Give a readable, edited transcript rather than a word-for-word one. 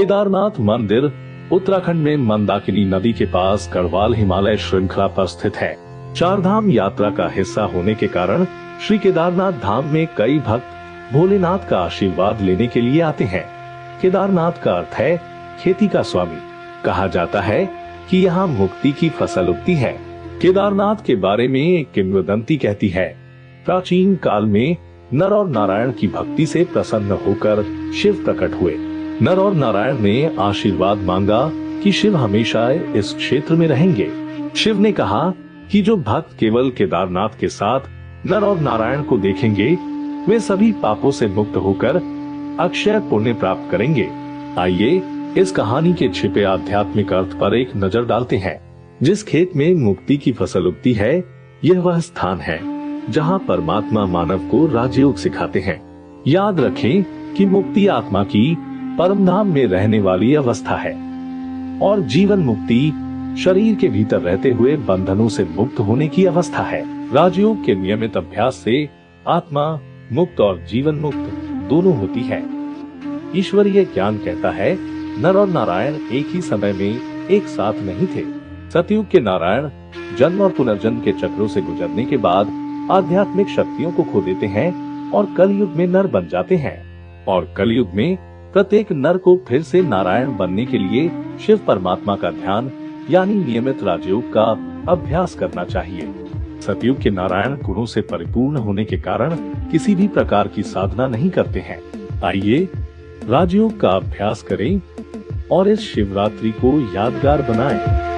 केदारनाथ मंदिर उत्तराखंड में मंदाकिनी नदी के पास गढ़वाल हिमालय श्रृंखला पर स्थित है। चार धाम यात्रा का हिस्सा होने के कारण श्री केदारनाथ धाम में कई भक्त भोलेनाथ का आशीर्वाद लेने के लिए आते हैं। केदारनाथ का अर्थ है खेती का स्वामी। कहा जाता है कि यहाँ मुक्ति की फसल उगती है। केदारनाथ के बारे में एक किंवदंती कहती है, प्राचीन काल में नर और नारायण की भक्ति से प्रसन्न होकर शिव प्रकट हुए। नर और नारायण ने आशीर्वाद मांगा कि शिव हमेशा इस क्षेत्र में रहेंगे। शिव ने कहा कि जो भक्त केवल केदारनाथ के साथ नर और नारायण को देखेंगे वे सभी पापों से मुक्त होकर अक्षय पुण्य प्राप्त करेंगे। आइए इस कहानी के छिपे आध्यात्मिक अर्थ पर एक नजर डालते हैं। जिस खेत में मुक्ति की फसल उगती है, यह वह स्थान है जहाँ परमात्मा मानव को राजयोग सिखाते हैं। याद रखें कि मुक्ति आत्मा की परम धाम में रहने वाली अवस्था है और जीवन मुक्ति शरीर के भीतर रहते हुए बंधनों से मुक्त होने की अवस्था है। राजयोग के नियमित अभ्यास से आत्मा मुक्त और जीवन मुक्त दोनों होती है। ईश्वरीय ज्ञान कहता है, नर और नारायण एक ही समय में एक साथ नहीं थे। सतयुग के नारायण जन्म और पुनर्जन्म के चक्रों से गुजरने के बाद आध्यात्मिक शक्तियों को खो देते हैं और कलयुग में नर बन जाते हैं। और कलयुग में प्रत्येक नर को फिर से नारायण बनने के लिए शिव परमात्मा का ध्यान यानी नियमित राजयोग का अभ्यास करना चाहिए। सतयुग के नारायण गुणों से परिपूर्ण होने के कारण किसी भी प्रकार की साधना नहीं करते हैं। आइए राजयोग का अभ्यास करें और इस शिवरात्रि को यादगार बनाएं।